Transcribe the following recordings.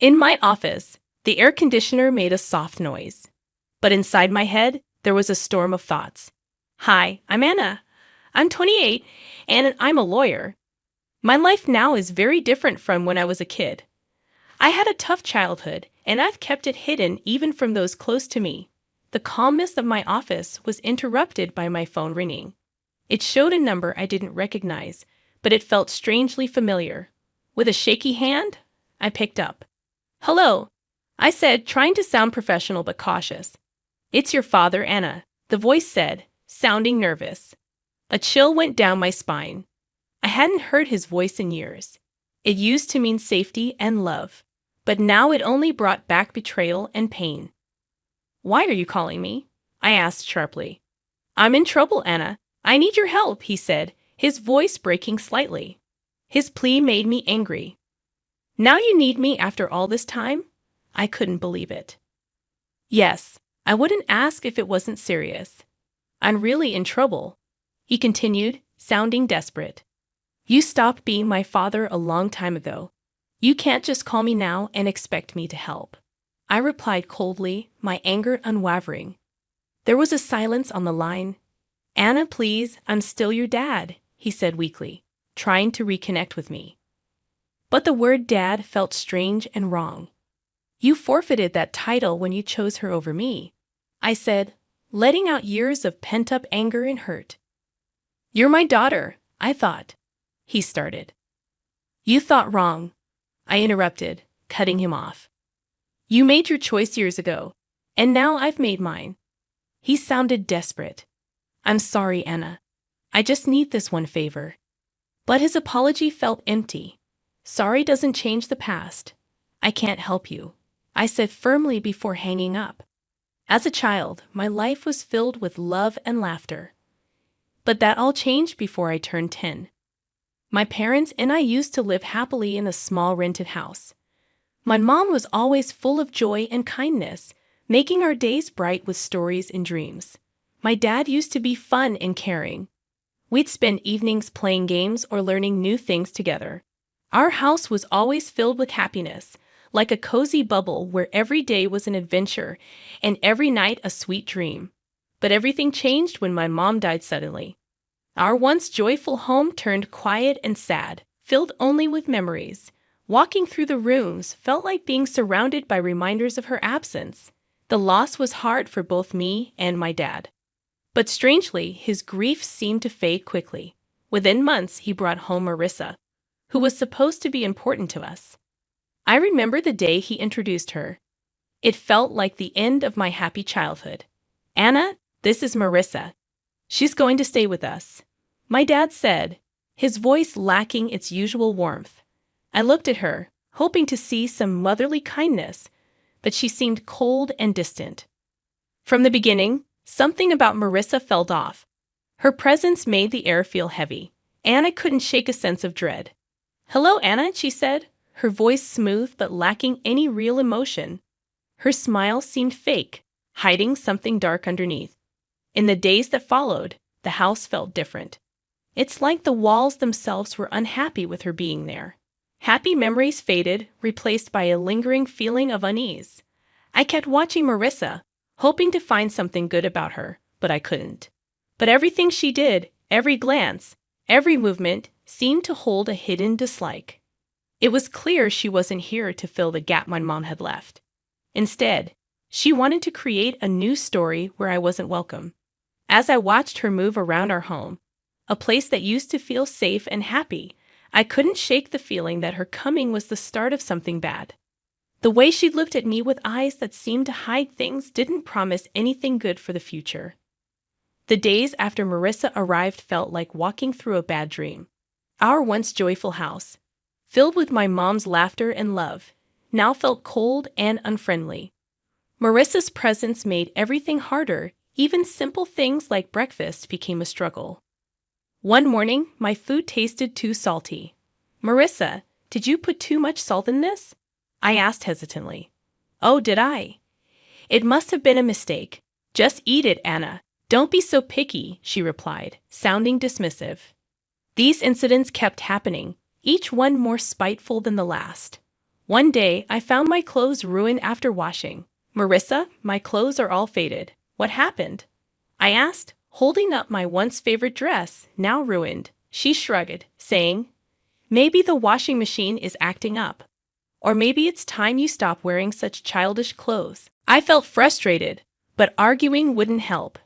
In my office, the air conditioner made a soft noise. But inside my head, there was a storm of thoughts. Hi, I'm Anna. I'm 28, and I'm a lawyer. My life now is very different from when I was a kid. I had a tough childhood, and I've kept it hidden even from those close to me. The calmness of my office was interrupted by my phone ringing. It showed a number I didn't recognize, but it felt strangely familiar. With a shaky hand, I picked up. "Hello," I said, trying to sound professional but cautious. "It's your father, Anna," the voice said, sounding nervous. A chill went down my spine. I hadn't heard his voice in years. It used to mean safety and love, but now it only brought back betrayal and pain. "Why are you calling me?" I asked sharply. "I'm in trouble, Anna. I need your help," he said, his voice breaking slightly. His plea made me angry. "Now you need me after all this time?" I couldn't believe it. "Yes, I wouldn't ask if it wasn't serious. I'm really in trouble," he continued, sounding desperate. "You stopped being my father a long time ago. You can't just call me now and expect me to help." I replied coldly, my anger unwavering. There was a silence on the line. "Anna, please, I'm still your dad," he said weakly, trying to reconnect with me. But the word dad felt strange and wrong. "You forfeited that title when you chose her over me," I said, letting out years of pent-up anger and hurt. "You're my daughter, I thought," he started. "You thought wrong," I interrupted, cutting him off. "You made your choice years ago, and now I've made mine." He sounded desperate. "I'm sorry, Anna. I just need this one favor." But his apology felt empty. "Sorry doesn't change the past. I can't help you," I said firmly before hanging up. As a child, my life was filled with love and laughter. But that all changed before I turned 10. My parents and I used to live happily in a small rented house. My mom was always full of joy and kindness, making our days bright with stories and dreams. My dad used to be fun and caring. We'd spend evenings playing games or learning new things together. Our house was always filled with happiness, like a cozy bubble where every day was an adventure and every night a sweet dream. But everything changed when my mom died suddenly. Our once joyful home turned quiet and sad, filled only with memories. Walking through the rooms felt like being surrounded by reminders of her absence. The loss was hard for both me and my dad. But strangely, his grief seemed to fade quickly. Within months, he brought home Marissa, who was supposed to be important to us. I remember the day he introduced her. It felt like the end of my happy childhood. "Anna, this is Marissa. She's going to stay with us," my dad said, his voice lacking its usual warmth. I looked at her, hoping to see some motherly kindness, but she seemed cold and distant. From the beginning, something about Marissa felt off. Her presence made the air feel heavy, and I couldn't shake a sense of dread. "Hello, Anna," she said, her voice smooth but lacking any real emotion. Her smile seemed fake, hiding something dark underneath. In the days that followed, the house felt different. It's like the walls themselves were unhappy with her being there. Happy memories faded, replaced by a lingering feeling of unease. I kept watching Marissa, hoping to find something good about her, but I couldn't. But everything she did, every glance, every movement, seemed to hold a hidden dislike. It was clear she wasn't here to fill the gap my mom had left. Instead, she wanted to create a new story where I wasn't welcome. As I watched her move around our home, a place that used to feel safe and happy, I couldn't shake the feeling that her coming was the start of something bad. The way she looked at me with eyes that seemed to hide things didn't promise anything good for the future. The days after Marissa arrived felt like walking through a bad dream. Our once joyful house, filled with my mom's laughter and love, now felt cold and unfriendly. Marissa's presence made everything harder. Even simple things like breakfast became a struggle. One morning, my food tasted too salty. "Marissa, did you put too much salt in this?" I asked hesitantly. "Oh, did I? It must have been a mistake. Just eat it, Anna. Don't be so picky," she replied, sounding dismissive. These incidents kept happening, each one more spiteful than the last. One day, I found my clothes ruined after washing. Marissa, my clothes are all faded. What happened? I asked, holding up my once favorite dress, now ruined. She shrugged, saying, maybe the washing machine is acting up. Or maybe it's time you stop wearing such childish clothes. I felt frustrated, but arguing wouldn't help.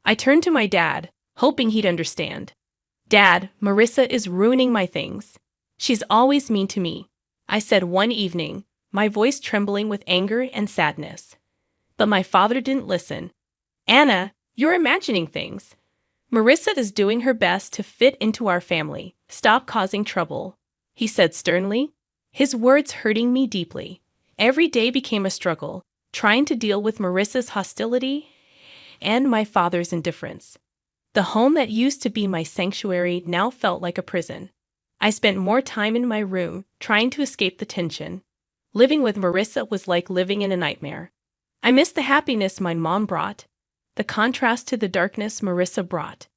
I turned to my dad, hoping he'd understand. Dad, Marissa is ruining my things. She's always mean to me, I said one evening, my voice trembling with anger and sadness. But my father didn't listen. Anna, you're imagining things. Marissa is doing her best to fit into our family. Stop causing trouble, he said sternly, his words hurting me deeply. Every day became a struggle, trying to deal with Marissa's hostility and my father's indifference. The home that used to be my sanctuary now felt like a prison. I spent more time in my room, trying to escape the tension. Living with Marissa was like living in a nightmare. I missed the happiness my mom brought, the contrast to the darkness Marissa brought.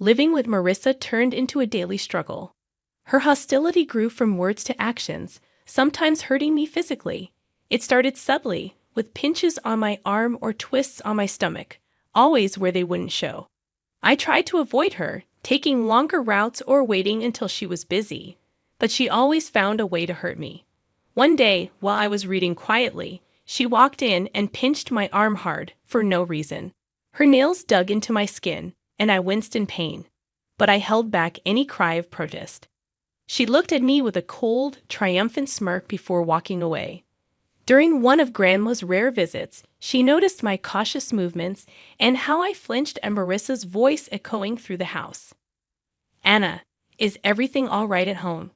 Living with Marissa turned into a daily struggle. Her hostility grew from words to actions, sometimes hurting me physically. It started subtly, with pinches on my arm or twists on my stomach, always where they wouldn't show. I tried to avoid her, taking longer routes or waiting until she was busy, but she always found a way to hurt me. One day, while I was reading quietly, she walked in and pinched my arm hard, for no reason. Her nails dug into my skin, and I winced in pain, but I held back any cry of protest. She looked at me with a cold, triumphant smirk before walking away. During one of Grandma's rare visits, she noticed my cautious movements and how I flinched at Marissa's voice echoing through the house. Anna, is everything all right at home?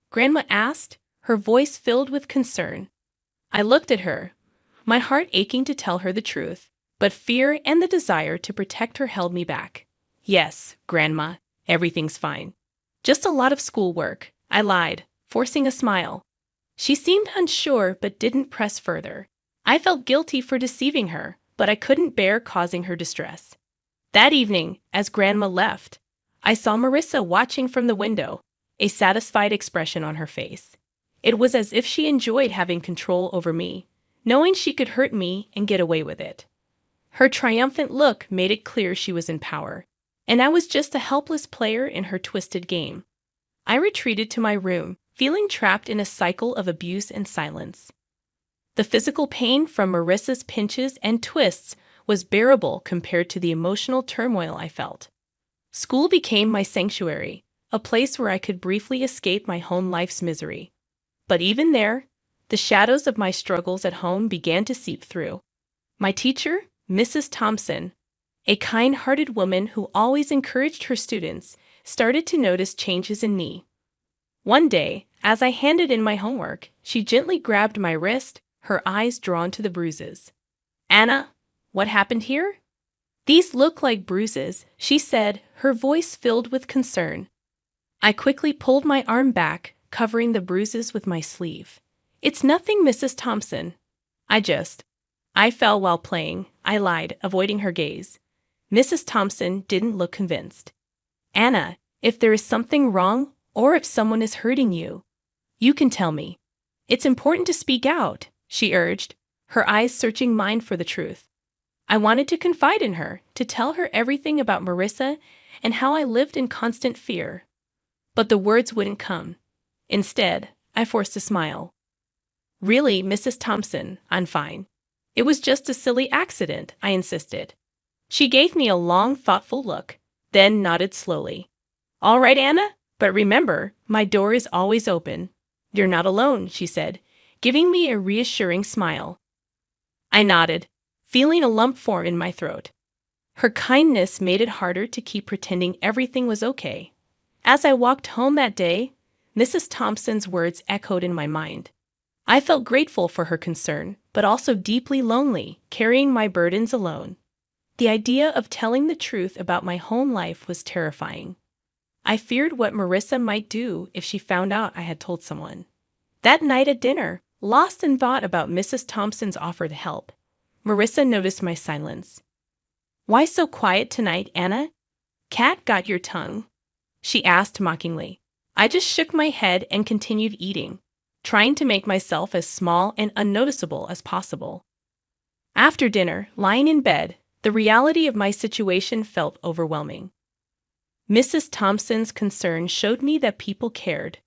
Grandma asked, her voice filled with concern. I looked at her, my heart aching to tell her the truth, but fear and the desire to protect her held me back. Yes, Grandma, everything's fine. Just a lot of schoolwork, I lied, forcing a smile. She seemed unsure but didn't press further. I felt guilty for deceiving her, but I couldn't bear causing her distress. That evening, as Grandma left, I saw Marissa watching from the window, a satisfied expression on her face. It was as if she enjoyed having control over me, knowing she could hurt me and get away with it. Her triumphant look made it clear she was in power, and I was just a helpless player in her twisted game. I retreated to my room, feeling trapped in a cycle of abuse and silence. The physical pain from Marissa's pinches and twists was bearable compared to the emotional turmoil I felt. School became my sanctuary, a place where I could briefly escape my home life's misery. But even there, the shadows of my struggles at home began to seep through. My teacher, Mrs. Thompson, a kind-hearted woman who always encouraged her students, started to notice changes in me. One day, as I handed in my homework, she gently grabbed my wrist, her eyes drawn to the bruises. Anna, what happened here? These look like bruises, she said, her voice filled with concern. I quickly pulled my arm back, covering the bruises with my sleeve. It's nothing, Mrs. Thompson. I fell while playing, I lied, avoiding her gaze. Mrs. Thompson didn't look convinced. Anna, if there is something wrong, or if someone is hurting you, you can tell me. It's important to speak out, she urged, her eyes searching mine for the truth. I wanted to confide in her, to tell her everything about Marissa and how I lived in constant fear. But the words wouldn't come. Instead, I forced a smile. Really, Mrs. Thompson, I'm fine. It was just a silly accident, I insisted. She gave me a long, thoughtful look, then nodded slowly. All right, Anna, but remember, my door is always open. You're not alone, she said, giving me a reassuring smile. I nodded, feeling a lump form in my throat. Her kindness made it harder to keep pretending everything was okay. As I walked home that day, Mrs. Thompson's words echoed in my mind. I felt grateful for her concern, but also deeply lonely, carrying my burdens alone. The idea of telling the truth about my home life was terrifying. I feared what Marissa might do if she found out I had told someone. That night at dinner, lost in thought about Mrs. Thompson's offer to help, Marissa noticed my silence. Why so quiet tonight, Anna? Cat got your tongue? She asked mockingly. I just shook my head and continued eating. trying to make myself as small and unnoticeable as possible. After dinner, lying in bed, the reality of my situation felt overwhelming. Mrs. Thompson's concern showed me that people cared,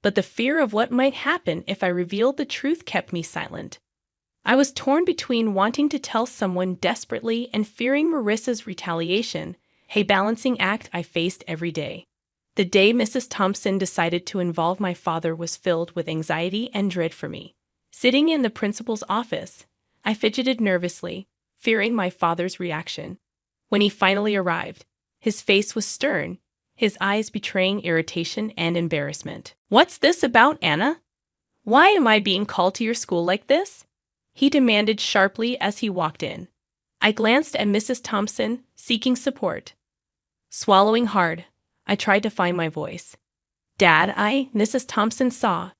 but the fear of what might happen if I revealed the truth kept me silent. I was torn between wanting to tell someone desperately and fearing Marissa's retaliation, a balancing act I faced every day. The day Mrs. Thompson decided to involve my father was filled with anxiety and dread for me. Sitting in the principal's office, I fidgeted nervously, fearing my father's reaction. When he finally arrived, his face was stern, his eyes betraying irritation and embarrassment. "What's this about, Anna? Why am I being called to your school like this?" he demanded sharply as he walked in. I glanced at Mrs. Thompson, seeking support. Swallowing hard, I tried to find my voice. "Dad, Mrs. Thompson saw.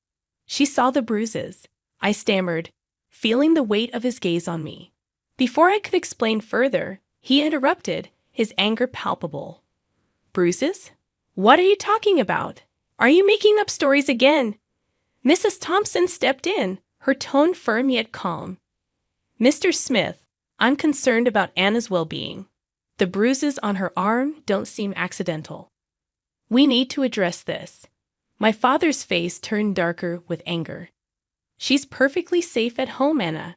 She saw the bruises," I stammered, feeling the weight of his gaze on me. Before I could explain further, he interrupted, his anger palpable. "Bruises? What are you talking about? Are you making up stories again?" Mrs. Thompson stepped in, her tone firm yet calm. "Mr. Smith, I'm concerned about Anna's well-being. The bruises on her arm don't seem accidental. We need to address this." My father's face turned darker with anger. "She's perfectly safe at home, Anna."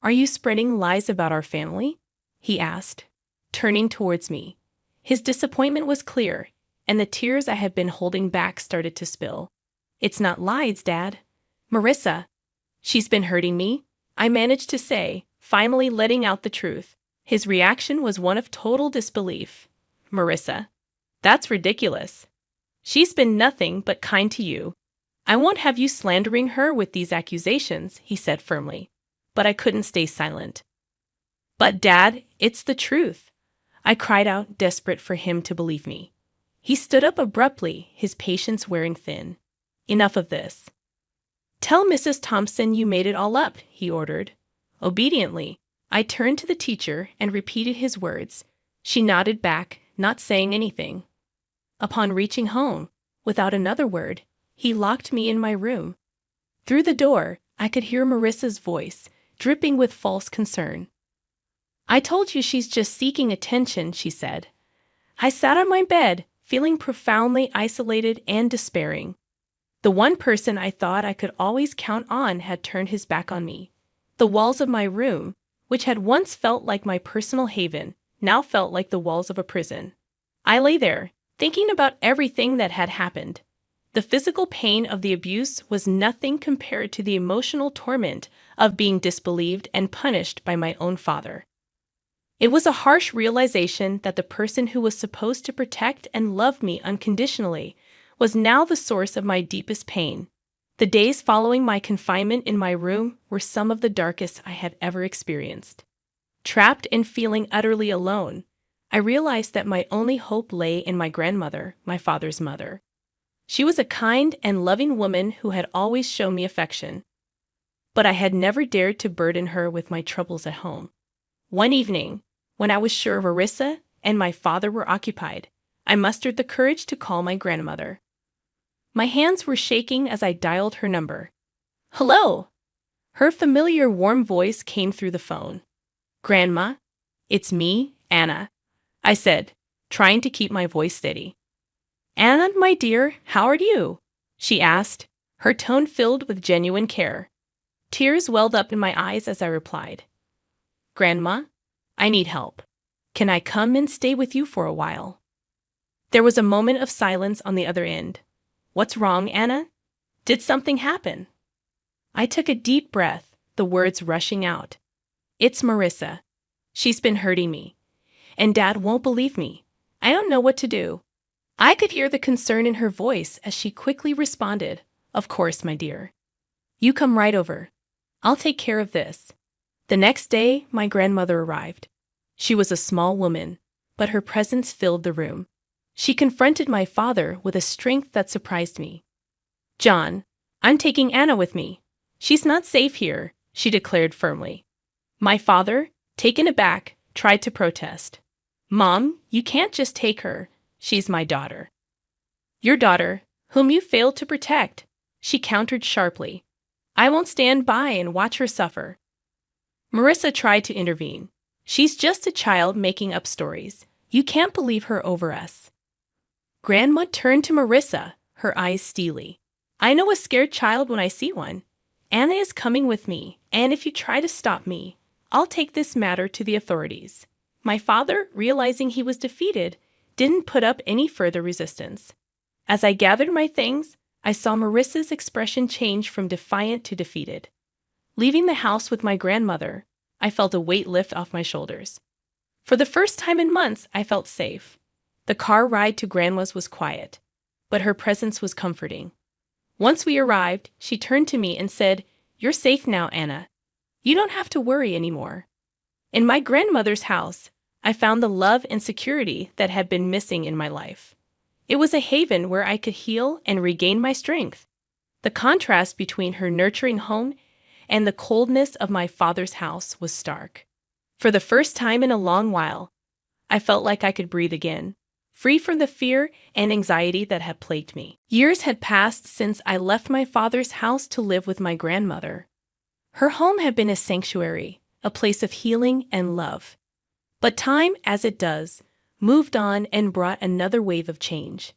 "Are you spreading lies about our family?" he asked, turning towards me. His disappointment was clear, and the tears I had been holding back started to spill. "It's not lies, Dad. Marissa, she's been hurting me," I managed to say, finally letting out the truth. His reaction was one of total disbelief. "Marissa, that's ridiculous. She's been nothing but kind to you. I won't have you slandering her with these accusations," he said firmly. But I couldn't stay silent. "But Dad, it's the truth," I cried out, desperate for him to believe me. He stood up abruptly, his patience wearing thin. "Enough of this. Tell Mrs. Thompson you made it all up," he ordered. Obediently, I turned to the teacher and repeated his words. She nodded back, not saying anything. Upon reaching home, without another word, he locked me in my room. Through the door, I could hear Marissa's voice, dripping with false concern. "I told you she's just seeking attention," she said. I sat on my bed, feeling profoundly isolated and despairing. The one person I thought I could always count on had turned his back on me. The walls of my room, which had once felt like my personal haven, now felt like the walls of a prison. I lay there, thinking about everything that had happened. The physical pain of the abuse was nothing compared to the emotional torment of being disbelieved and punished by my own father. It was a harsh realization that the person who was supposed to protect and love me unconditionally was now the source of my deepest pain. The days following my confinement in my room were some of the darkest I had ever experienced. Trapped and feeling utterly alone, I realized that my only hope lay in my grandmother, my father's mother. She was a kind and loving woman who had always shown me affection, but I had never dared to burden her with my troubles at home. One evening, when I was sure Marissa and my father were occupied, I mustered the courage to call my grandmother. My hands were shaking as I dialed her number. "Hello!" Her familiar warm voice came through the phone. "Grandma, it's me, Anna," I said, trying to keep my voice steady. "Anna, my dear, how are you?" she asked, her tone filled with genuine care. Tears welled up in my eyes as I replied. "Grandma, I need help. Can I come and stay with you for a while?" There was a moment of silence on the other end. "What's wrong, Anna? Did something happen?" I took a deep breath, the words rushing out. "It's Marissa. She's been hurting me. And Dad won't believe me. I don't know what to do." I could hear the concern in her voice as she quickly responded, "Of course, my dear. You come right over. I'll take care of this." The next day, my grandmother arrived. She was a small woman, but her presence filled the room. She confronted my father with a strength that surprised me. "John, I'm taking Anna with me. She's not safe here," she declared firmly. My father, taken aback, tried to protest. "Mom, you can't just take her. She's my daughter." "Your daughter, whom you failed to protect," She countered sharply. I won't stand by and watch her suffer. Marissa tried to intervene. She's just a child making up stories. You can't believe her over us. Grandma turned to Marissa, her eyes steely. I know a scared child when I see one. Anna is coming with me, and if you try to stop me, I'll take this matter to the authorities. My father, realizing he was defeated, didn't put up any further resistance. As I gathered my things, I saw Marissa's expression change from defiant to defeated. Leaving the house with my grandmother, I felt a weight lift off my shoulders. For the first time in months, I felt safe. The car ride to Grandma's was quiet, but her presence was comforting. Once we arrived, she turned to me and said, You're safe now, Anna. You don't have to worry anymore. In my grandmother's house, I found the love and security that had been missing in my life. It was a haven where I could heal and regain my strength. The contrast between her nurturing home and the coldness of my father's house was stark. For the first time in a long while, I felt like I could breathe again, free from the fear and anxiety that had plagued me. Years had passed since I left my father's house to live with my grandmother. Her home had been a sanctuary, a place of healing and love. But time, as it does, moved on and brought another wave of change.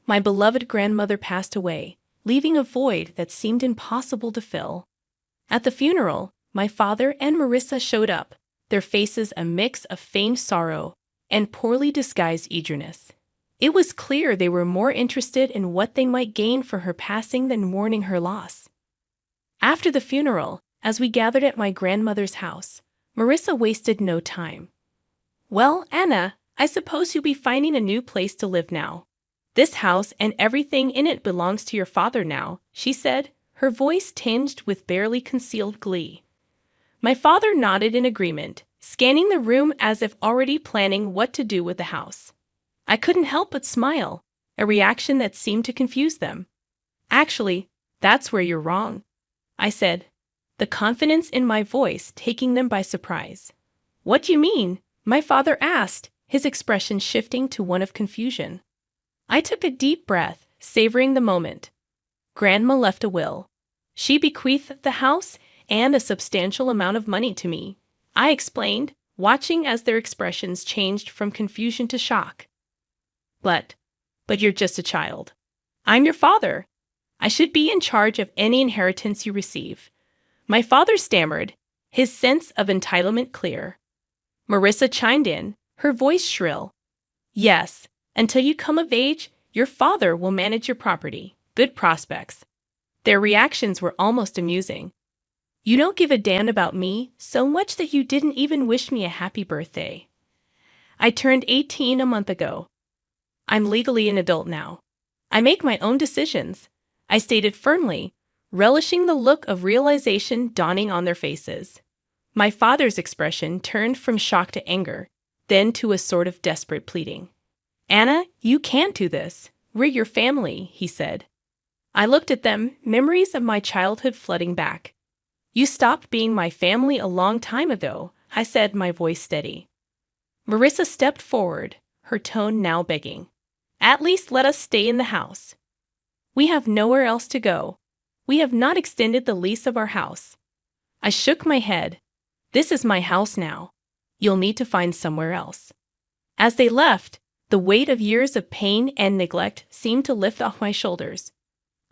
My beloved grandmother passed away, leaving a void that seemed impossible to fill. At the funeral, my father and Marissa showed up, their faces a mix of feigned sorrow and poorly disguised eagerness. It was clear they were more interested in what they might gain for her passing than mourning her loss. After the funeral, as we gathered at my grandmother's house, Marissa wasted no time. Well, Anna, I suppose you'll be finding a new place to live now. This house and everything in it belongs to your father now, she said, her voice tinged with barely concealed glee. My father nodded in agreement, scanning the room as if already planning what to do with the house. I couldn't help but smile, a reaction that seemed to confuse them. Actually, that's where you're wrong, I said, the confidence in my voice taking them by surprise. What do you mean? My father asked, his expression shifting to one of confusion. I took a deep breath, savoring the moment. Grandma left a will. She bequeathed the house and a substantial amount of money to me, I explained, watching as their expressions changed from confusion to shock. But you're just a child. I'm your father. I should be in charge of any inheritance you receive. My father stammered, his sense of entitlement clear. Marissa chimed in, her voice shrill. Yes, until you come of age, your father will manage your property. Good prospects. Their reactions were almost amusing. You don't give a damn about me so much that you didn't even wish me a happy birthday. I turned 18 a month ago. I'm legally an adult now. I make my own decisions, I stated firmly, relishing the look of realization dawning on their faces. My father's expression turned from shock to anger, then to a sort of desperate pleading. Anna, you can't do this. We're your family, he said. I looked at them, memories of my childhood flooding back. You stopped being my family a long time ago, I said, my voice steady. Marissa stepped forward, her tone now begging. At least let us stay in the house. We have nowhere else to go. We have not extended the lease of our house. I shook my head. This is my house now. You'll need to find somewhere else. As they left, the weight of years of pain and neglect seemed to lift off my shoulders.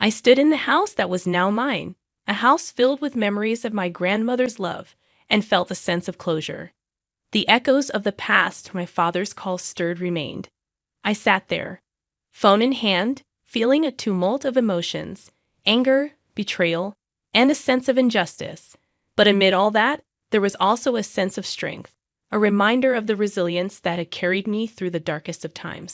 I stood in the house that was now mine, a house filled with memories of my grandmother's love, and felt a sense of closure. The echoes of the past my father's call stirred remained. I sat there, phone in hand, feeling a tumult of emotions, anger, betrayal, and a sense of injustice. But amid all that, there was also a sense of strength, a reminder of the resilience that had carried me through the darkest of times.